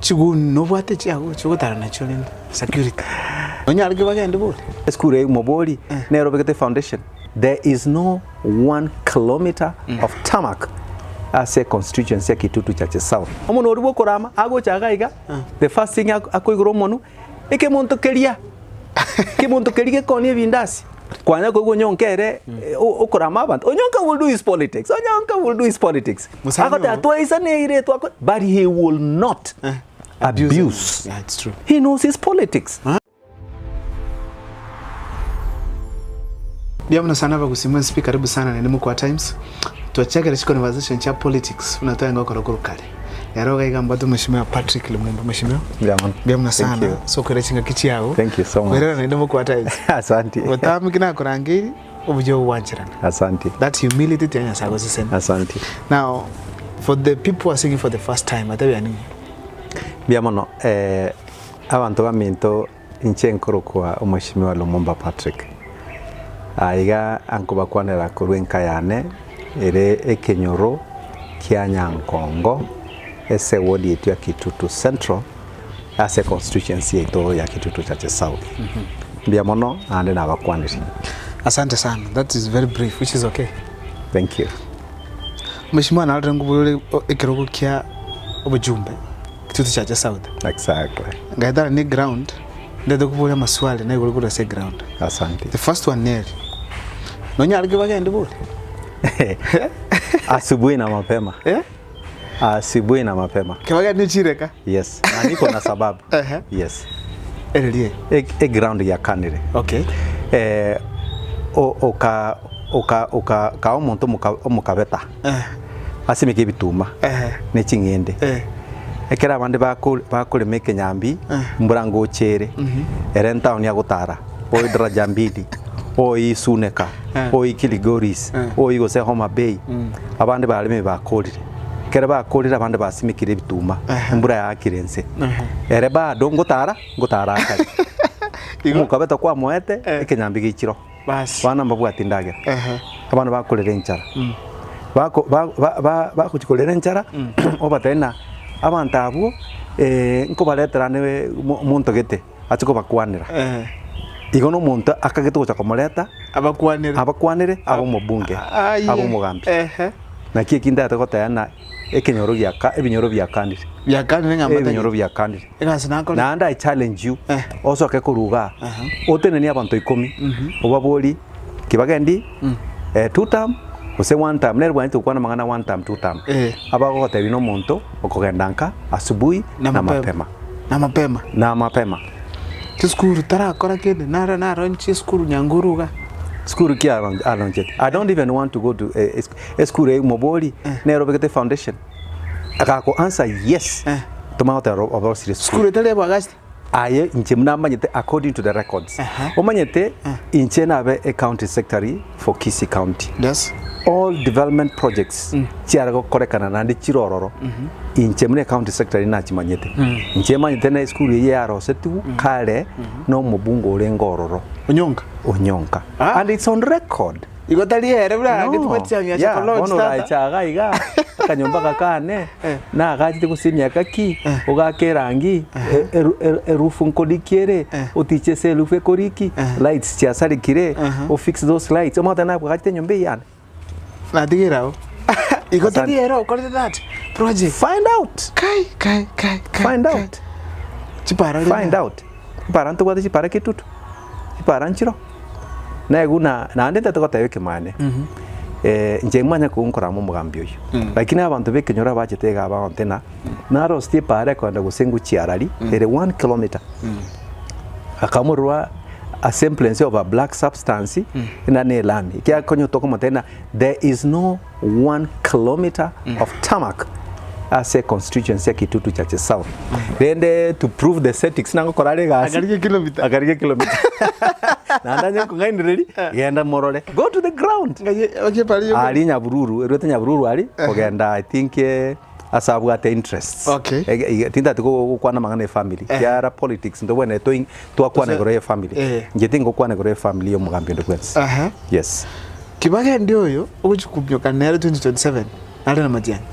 Chigun no what chiago chugotara natural security. Onyal Kibagendi bol. Skure moboli Nairobi Kete Foundation. There is no 1 kilometer of tarmac as a constituency Kitutu Chache South. Omono oribo korama ago chagaiga. The first thing akoigoro monu eke monto keria. Ke monto keria konie vindasi. Kwanya ko nyonkere okorama abantu. Onyonka will do his politics. Onyonka will do his politics. Akota atwaisa neire twako, but he will not abuse. Yeah, it's true. He knows his politics. Biamna sana ba kusimama speak karibu sana na ndimu kwa times. Tuachake na conversation cha politics. Unatoa ngoko rokoro kale. Yaroga igamba tu mheshimiwa Patrick Lumumba mheshimiwa. Biamna sana. So kurechinga kichi yao. Thank you so much. Werera na ndimu kwa times. Asante. Watamu kina kurangiri obujo wanchirana. Asante. That humility tenya sago sisen. Asante. Now for the people who are singing for the first time atabi ani. Biamano abantu baminto inchenkoro kwa mheshimiwa Lumumba Patrick. Aiga ankuba kwanera kurwenka yane ere ekenyoro kia Nyankongo ese wodi yetu ya Kitutu Central as a constituency yetu ya Kitutu Chache South. Biamono ande na bakwaniri. Asante sana. That is very brief, which is okay. Thank you. Mheshimiwa na ngubule ekirogo kia obujumbe Kitutu Chache South. Exactly. Ngaidara ni ground ndedo kubula maswali na igulukura se ground. Asante. The first one neri. Nonyal Kibagendi bol. Asubuhi na mapema. Asubuhi na mapema. Kibagendi chireka? Yes. Na niko na sababu. Yes. Elie. Ground ya kanire. Okay. Ka omuntu mukabeta. Asimike bituma. Ne chingende. Ekera abandi bakuri meke nyambi mburango chere. Erenta onya gutara. Oyi daraja mbili. Oyi Suneka. Oyi Kiligoris. Oyi gose Homa Bay. Abandi balime bakolire. Kera bakolire abandi basimikire bituma. Mbura yakirense. Ere ba ngutara akari. Mukabeta kwa moete ekenyambi gichiro. Bas. Bana mbabwati ndaga. Abandi bakolire nchara. Bakuchikolere nchara obatena abantu abo nko baletera ne muntu gete atiko bakwanira. Igono muntu akageto cha komoleta abakwanire abo mubunge abo mugambi na kikinda atakotayana ekenyoro ebinyoro bya kandire ngamba ebinyoro bya kandire na anda I challenge you also akekuruga otene ni abantu 10 obaboli Kibagendi 2 term ose 1 term nerwa nti ukwana mangana 1 term 2 term abakokota bino muntu okogendanka asubuhi na mapema Skuru tara kora kende nara ronchi skuru nyanguruga skuru kia alonjet. I don't even want to go to skuru moboli Nairobi Kete Foundation. Akako answer yes. Tomata about serious skuru tele bagasti aye inche mnamanyete according to the records. Omanyete inche na be a county secretary for Kisii County. Yes. All development projects chiarago korekana nandi chirororo inche mune county secretary na chimanyete inche manyete na school ye yaro setu kale no mubungo urengororo onyonka and it's on record igotali here bra gitwatia nya cha college ono chaga iga kanyomba kakane na agachite kusinya kaki ugakerangi erufu nkodikiere utiche selufe koriki lights cha sarikire o fix those lights omata na agachite nyombe yana Nadigirao. Igotali here call that project. Find out. Kai. Find out. Chipara. Find out. Paranto kwa chipara Kitutu. Paranchiro. Na eguna na ndeta tokota yoke mane. Nje mwanya kunkora mu mugambi uyu. Lakini abantu bekenyora bachetega abantena. Na rosti pare kwanda gusengu chiarali ere 1 kilometer. Akamurwa a semblance of a black substance in an elami. Kia konyo toko matena, there is no 1 kilometer of tarmac as a constituency Kitutu Chache South. Then to prove the statistics nango korale gasi. Agarige kilometer. Na ndanya kungaini ready. Yenda morole. Go to the ground. Ali Nyabururu, Erwete Nyabururu ali. Ogenda I think asabu ate interests. Okay. Tinda tuko kwana mangane family. Yara politics ndo wene to akwana gore family. Ngetingo kwana gore family yo mugambi ndo kwensi. Yes. Kibagendi oyo okuchikubyoka nero 2027. Nale na matiani.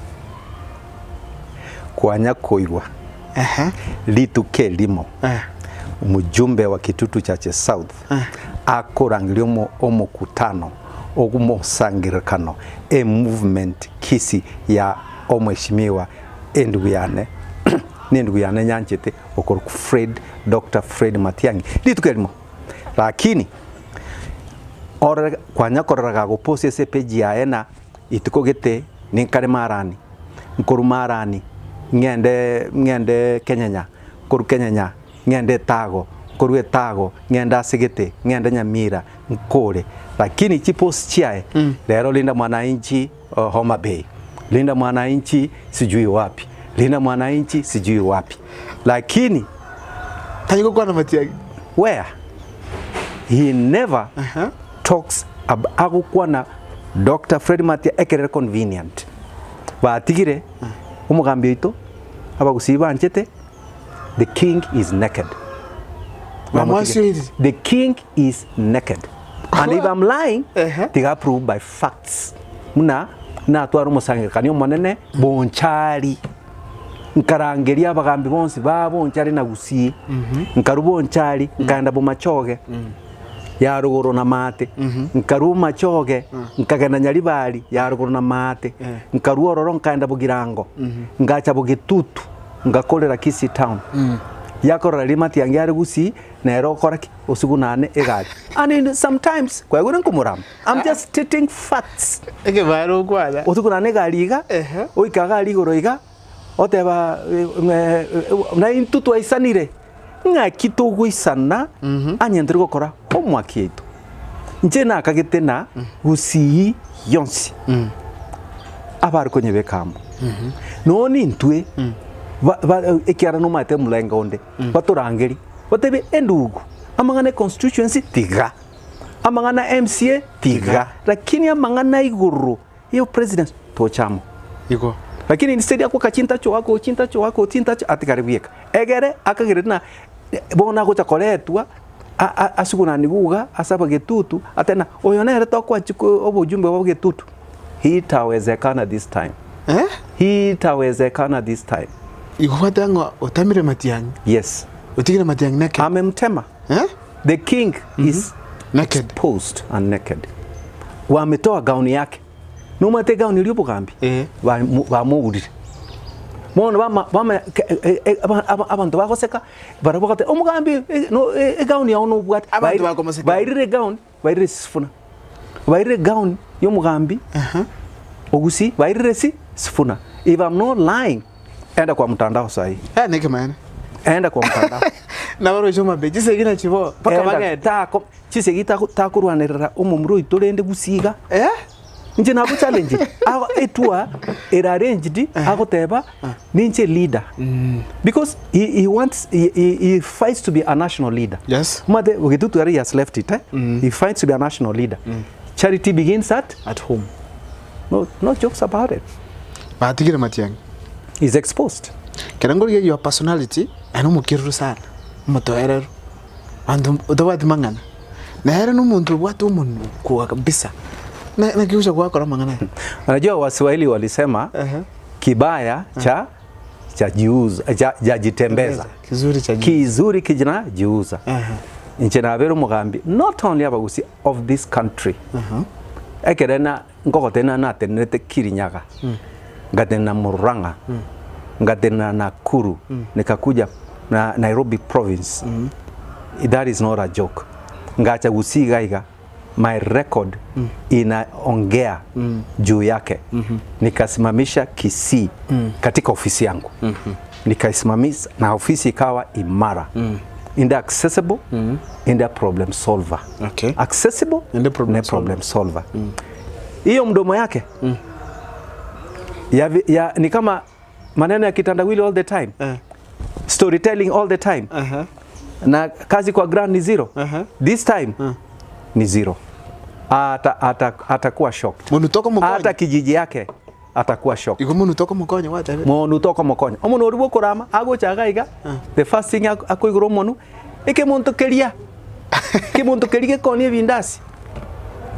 Kwanya koirwa. lituke limo mujumbe wa Kitutu Chache South akorangilio omukutano ogumosangirikano movement kisi ya omweshimiwa enduguyane nenduguyane nyanchete okoro Dr. Fred Matiang'i lituke limo lakini ora kwanya koraga go post ese page ya ena itukogete ninkare marani nkoru marani ngende kenyanya koru kenyanya ngende tago koru tago ngenda sigete ngende nyamira nkore lakini chipost chiae lero linda mwananchi Homa Bay linda mwananchi sijui wapi linda mwananchi sijui wapi lakini tayiko kwa na Matiang'i where he never talks agukwa na Dr. Fred Matiang'i ekere convenient batigire umugambi ito abagusiba nchete the king is naked the king is naked and if I'm lying they are proved by facts muna na twaro musange kanyo monene bonchari nkarangeria abagambi bonsi babonchari na gusi nkarubonchari nkanda bomachoge ya ruguru na mate nkaru machoge nkagana nyaribari ya ruguru na mate nkaru ororo nkanda bugirango ngacha bugitutu ngakorera Kisi town yakorera rimati yangi ari gusi na erokora usigunane egari and sometimes kwa gure nkumuram I'm just stating facts ege baro kwala usigunane gariga oikaga rigoro iga oteba na intutu aisanire nga kitugu isana anyendere gukora omwaki yetu nje na akagete na gusi yonsi abari konyebekamo noni ntwe ekiara no mate mulenga onde baturangeri batebe endugu amangana constituency tiga amangana MCA tiga lakini amangana iguru yo president tochamo iko lakini instead ya kwa chinta atikaribieka egere akagere na bona gocha koretwa asuguna niguga asaba Gitutu atena oyonere tokwa chiko obujumbe wa Gitutu hitawezekana this time hitawezekana this time ikufatango otamire Matiang'i yes utigire Matiang'i naked amemtema the king is naked exposed and naked wametoa gauni yake numate gauni lyobugambi bamugurire mona bama abantu bagoseka barabogate omugambi no gauni ya ono bwati bairire gauni bairire sifuna bairire gauni yo mugambi ogusi bairire sifuna if I'm not lying enda kwa mtandao sahi neke maana enda kwa mtandao na baro choma be gisegina chibo paka bageta chisegita takurwanirira umumuro itorende gusiga nje nabo challenge aho etua era arranged agoteba ninche leader because he wants he fights to be a national leader yes made Gitutu area has left it he fights to be a national leader charity begins at home no jokes about it batigire Matiang'i is exposed kerangori your personality ano mukiru sana mutoerero andu udawati mangana na hera no muntu bwatu umuntu kwa kabisa na kiusha kwa kora mangana unajua Waswahili walisema kibaya cha jiuza jitembeza kizuri kijana jiuza nche na bero mugambi not only abagusi of this country ekerena ngogotena na tenete Kirinyaga ngatena Murang'a ngatena Nakuru nikakuja na Nairobi province that is not a joke ngacha gusiga iga my record inaongea juu yake nikasimamisha Kisii katika ofisi yangu nikaisimamisha na ofisi ikawa imara in the accessible in the problem solver accessible in the problem solver hiyo mdomo yake ya ni kama maneno ya kitandawili all the time storytelling all the time na kazi kwa ground ni zero this time ni zero atakuwa shocked hata kijiji yake atakuwa shocked iko munu toko mukonya wata munu toko mukonya omuntu oribo kurama agochaga iga the first thing akoigoro munu eke muntu keria ke muntu kerige konie bindasi.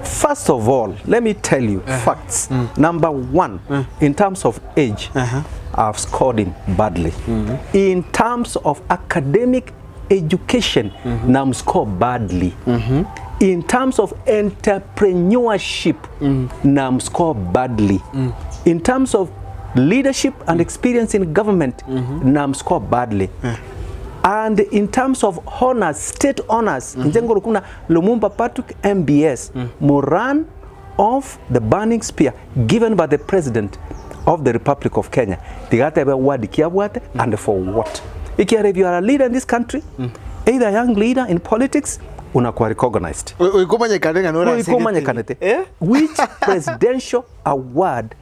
First of all, let me tell you facts. Number one, in terms of age, I've scored him badly. In terms of academic education, nam score badly. In terms of entrepreneurship, nam score badly. In terms of leadership and experience in government, nam score badly. And in terms of honors, state honors, Njengoro kuna Lumumba Patrick MBS, Moran of the Burning Spear, given by the President of the Republic of Kenya. Tigate award kiabwate and for what? If you are a leader in this country, either a young leader in politics, unakuwa recognized. Which presidential award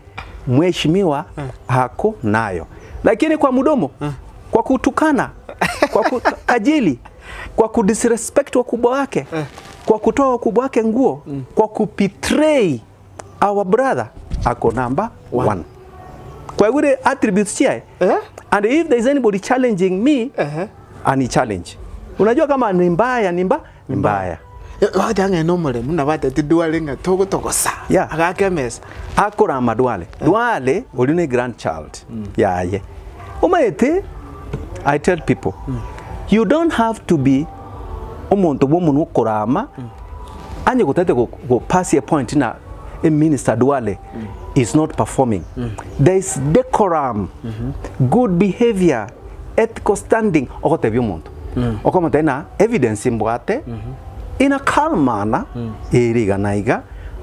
mheshimiwa hako nayo? Lakini kwa mudomo, kwa kutukana, kwa kukajili, kwa kudisrespect wakubwa wake, kwa kutoa wakubwa wake nguo, kwa kubetray our brother, ako number 1. Kwa wile attributes chia, and if there is anybody challenging me, ani challenge. Unajua kama ni mbaya, ni mbaya. Wadi ange nomole, muna wadi Duale nga toko sa. Agake mesa. Akora Duale. Duale, oline grandchild. Ye. Umaete, I tell people, you don't have to be omonto woman korama. Anye kutete go pass a point na a minister Duale is not performing. There is decorum, good behavior, ethical standing. Okote vyomonto. Okomote na evidence imboate in a calm manner,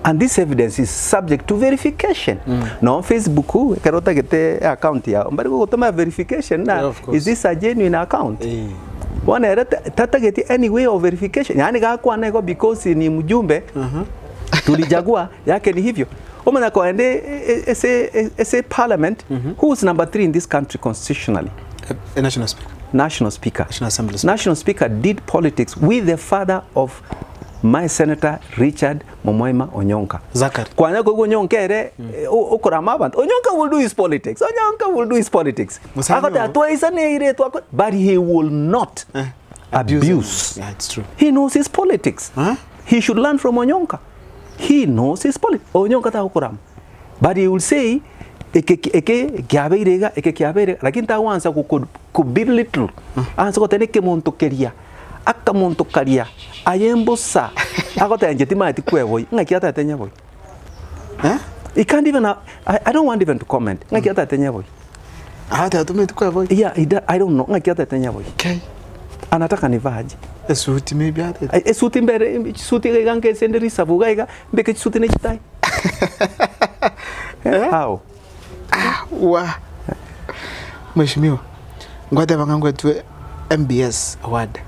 and this evidence is subject to verification. No Facebook, karota gete account ya, but go to my verification now. Is this a genuine account? One tata geti any way of verification. Yani kwa nego because ni mjumbe tulijagua yake ni hivyo. Omana kwa ende ese parliament who is number 3 in this country constitutionally? A national speaker. National Speaker. National Speaker did politics with the father of my Senator Richard Momoima Onyonka. Zakari. Kwa nyako Onyonka okorama abantu. Onyonka will do his politics. But he will not abuse. Yeah, it's true. He knows his politics. He should learn from Onyonka. He knows his politics. Onyonka ta okorama. But he will say eke kiabeirega lakini tawanza ku belittle anza koteneke montokeria aka montokaria ayembosa akota njetima ati kweboy ngakiata atenya boy he can't even I don't want even to comment ngakiata atenya boy atumeti kweboy yeah I don't know ngakiata atenya boy okay anataka nivaje esuti maybe esuti mbere suti gange senderi savuga mbeke suti ne chitai how Mheshimiwa, ngoja bangangu tu MBS award.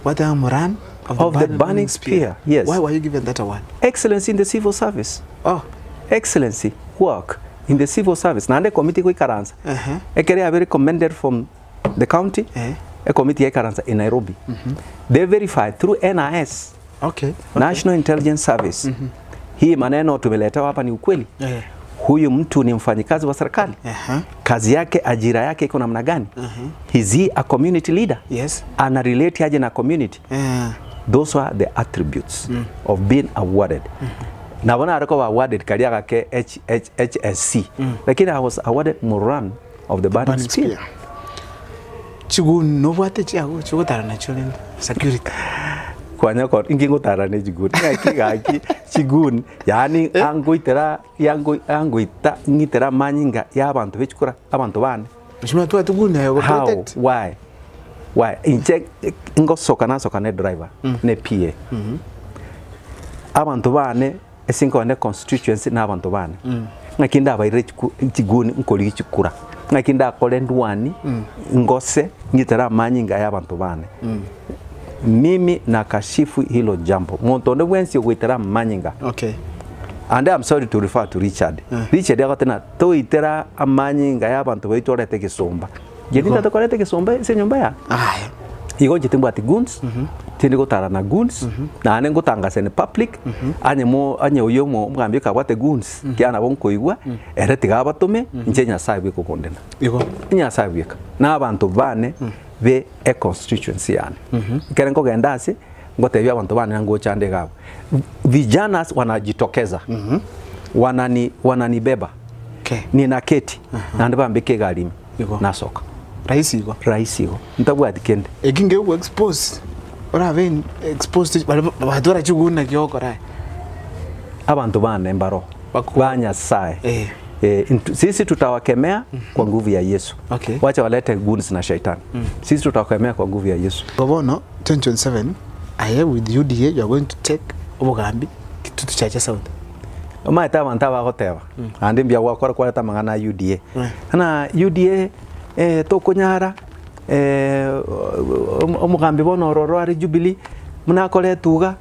What am Moran of the Burning Spear? Yes. Why were you given that award? Excellency in the civil service. Oh, excellency work in the civil service. Nande committee ko ikaranza. Ekere are very commended from the county. A committee ikaranza in Nairobi. They verified through NIS. Okay. National Intelligence Service. Hii maneno tumeleta hapa ni ukweli. Huyu mtu ni mfanyikazi wa serikali. Kazi yake, ajira yake iko namna gani? Is he a community leader? Yes. Ana relate aje na community? Those are the attributes of being awarded. Na wana alikuwa awarded karia yake HSC. Lakini I was awarded Moran of the Burning Spear. Chigun no wate chiago chugotara na cholen security. Kwa nyako ingingo tarane jigun ngaki chigun yani angoita ngitera manyinga y'abantu bechukura abantu bane mishima tu atugune yo protect why inche ngosoka ne driver ne PA abantu bane esinko ne constituency na abantu bane ngakinda abaire chigun nkoli chikura ngakinda kole ndwani ngose ngitera manyinga y'abantu bane mimi nakashifu hilo jambo montonde wensi ogwitera manyinga. Okay. And I'm sorry to refer to Richard. Richard yakatena to itera amanyinga y'abantu bayitorete kisomba. Jedita to korete kisomba se nyumba ya. Igo jitimbo ati guns. Tindi gotara na guns. Na ane ngotangase ne public. Anye uyo mo mwambie kabate guns. Kiana bonko igwa erete gabatome njenya sabe ko kondena. Igo nya sabe na abantu bane be a constituency yani. Keren ko gendasi ngote bya abantu bane ngo chande gabo. Vijana wanajitokeza. Wananibeba. Okay. Nina keti. Na ndibambike galimi. Nasoka. Raisi go. Ntabwati kende. Ekinge u expose. Ora ben exposed badora chuguna kyoko rai. Abantu bana embaro. Banya sai. Sisi tutawakemea kwa nguvu ya Yesu. Okay. Wacha walete guns na shetani. Sisi tutawakemea kwa nguvu ya Yesu. Gobono 2027 I am with UDA, you are going to take Obugambi Kitutu Chache South. Maita mantaba goteba. Andi mbia gwakora kwa tamangana UDA. Ana UDA tokonyara Omugambi bono ororo ari Jubilee mnakole tuga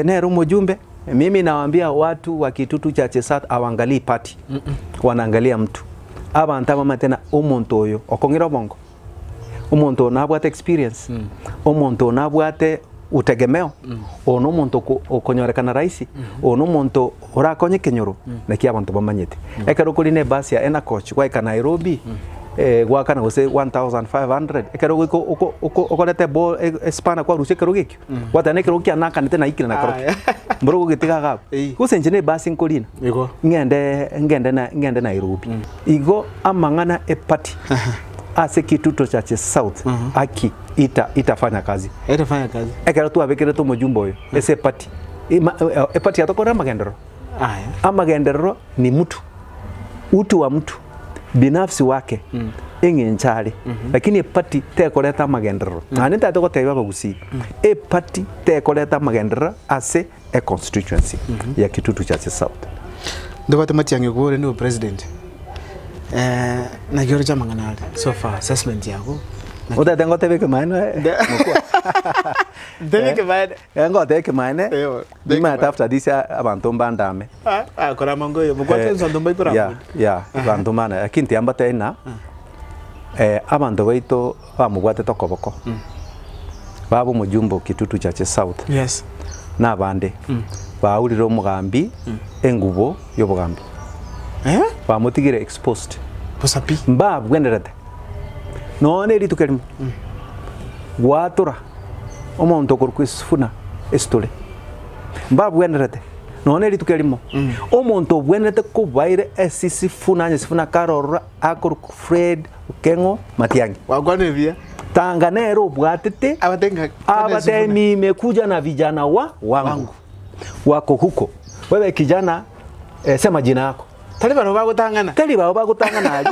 nero mujumbe. Mimi nawaambia watu wa Kitutu Chache South awangalii party. Wanaangalia mtu. Abantu mama tena omuntu oyo okongira bongo. Omuntu nabwate experience. Omuntu nabwate utegemeo. Ono omuntu okonyorekana raisi. Ono omuntu orakonye kenyoro naki abantu bamanyete. Ekero kuri ne basi ya ena coach kwa Nairobi. Gwakana gose 1500 ekero giko okolete ball espana kwa rushe kero gikyo watane kero kya naka nete na ikira na kero mboro gitiga gapo gusenje ne basi nkolina igo ngende Nairobi igo amangana party ase Kitutu Chache South aki itafanya kazi ekero tu abekere to mujumbo yo ese party party atokora magendero amagendero ni mtu utu wa mtu binafsi wake engenchari lakini party tekoleta magendero anita tokoteba bagusi party tekoleta magendero ase a constituency ya Kitutu Chache South ndobate matiange gore ni president na gyoro chamangana so far assessment yako oda tengo tebe ke maana tebe ke maana ngo tebe ke maana bima after this abantu mbandame kora mango yo mukwatenzo ndomba ikora abantu mana akinti ambata ina abantu baito bamugwate tokoboko babo mujumbo Kitutu Chache South yes na bande baulira Omugambi engubo y'Obugambi bamutigire exposed posapi bwenderete none ritukerimo watura omuntu okorkwesfuna estole bwenderete none ritukerimo omuntu bwenderete kubaire esisi funa sifuna karora akor Fred Kengo Matiangi wagwanevia tanganero bwatete abatemi mekuja na vijana wangu wako huko wewe kijana sema jina yako taliba bagutangana ali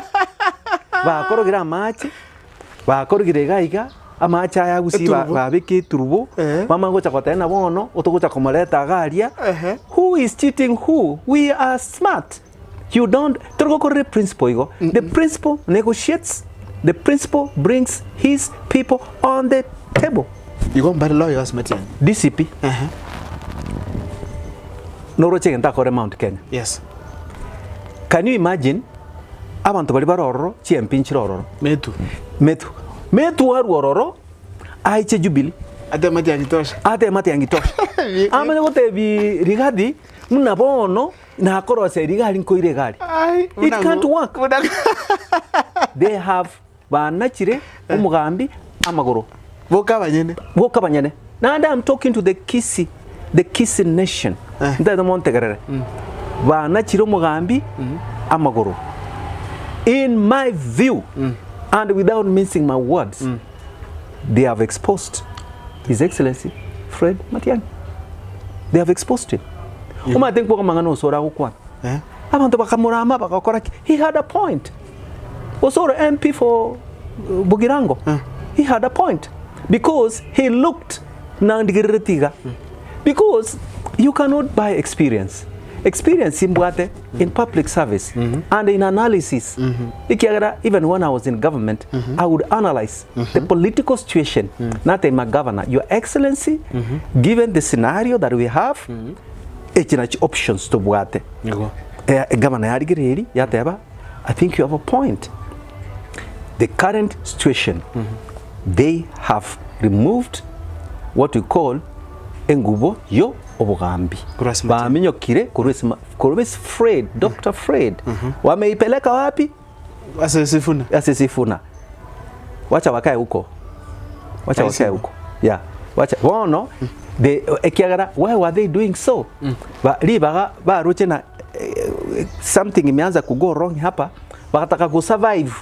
bakorogira amachi bakorogire gaiga amacha ya gusi babiki turubo mama ngocha kotena bono otogocha komoleta garia who is cheating who we are smart you don't turgokore principle igo the principle negotiates the principle brings his people on the table igo mbari lawyers matian DCP noro chege ntakore Mount Kenya yes can you imagine abantu bali barororo chiempi nchirororo metu warororo aiche Jubilee ate matiangi tosha amane gotebi rigadi muna bono na korose rigari nkoire gari it can't work they have banachire Omugambi amagoro boka banyene now I'm talking to the Kisi nation ndada montegerere banachire Omugambi amagoro in my view and without mincing my words they have exposed His Excellency Fred Matiang'i. They have exposed him. Uma think kwa mangano osora ukwa. Abantu bakamurama bakakora he had a point. Osora MP for Bugirango. He had a point because he looked nandigiretiga. Because you cannot buy experience. Experience in public service and in analysis. Even when I was in government, I would analyze the political situation. Not a governor. Your Excellency, given the scenario that we have, options to buate. Governor, I think you have a point. The current situation, they have removed what we call engubo yo Obugambi. Bamenyo kire kurwesi Fred, Dr. Fred. Wameipeleka wapi? Asesifuna. Wacha wakae huko. Yeah. Wacha wono the ekiagara why were they doing so? Ba roche na something imeanza kugo wrong hapa, wakataka ku survive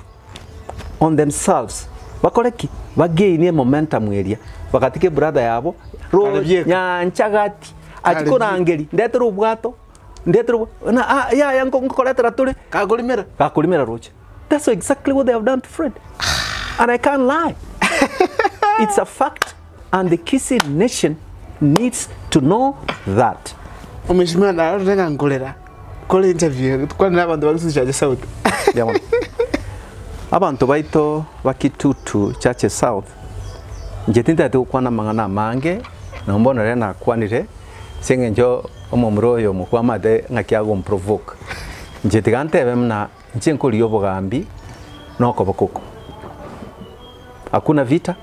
on themselves, bakoreki bagainie momentum area, wakatike brother yabo nyanchagati achikora ngeri ndetero bwato ndetero na ya yango ngokoletera turi kakulimera roche. That's exactly what they have done to Fred. And I can't lie. It's a fact, and the Kisii nation needs to know that. Umeshimia na renga ngolera kole interview kwa n'abantu bari Chache South. Yamon. Abantu baito bakitutu Chache South. Njetinda tu kwana mangana mange na mbona rena kwanire senge njo omomroyo mukwamade ngakiago mprovoke. Njetigante bemna nchenkoli yobogambi noko bakoko. Hakuna vita,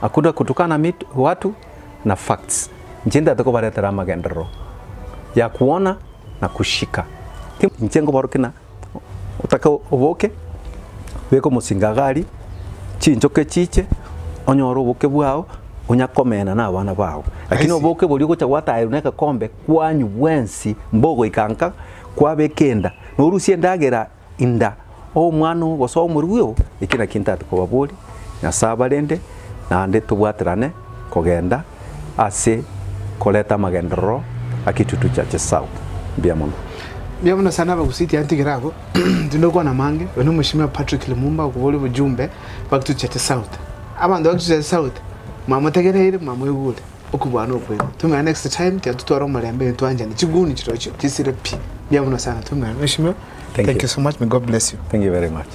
hakuna kutukana watu na facts. Njenda tako baretera magendero ya kuona na kushika. Nchengo barukina utaka oboke beko musingagari chinjoke chiche onyoro oboke bwao onyakomena na abana bawo. Lakini oboke boli gocha gwatayiruneka kombe kwanyu wensi mbogo ikanka kwabekenda norusie ndagera inda omwano goso omurugyo ikina kintatu ko babuli na sabalende na ande tubwaterane kogenda ase koleta magendero akitutu Chache South biamono sana bagusiti antigirabo ndinokwa na mange wenu mushimia Patrick Lumumba ukuboli bujumbe bakitu Chache South abantu bakitu Chache South mamategerere mamwegule ukubana okwego tumya next time tyatutwara omalembe twanje ni kiguni kirocho kisire pi biamono sana tumya mushimia. Thank you so much, may God bless you. Thank you very much.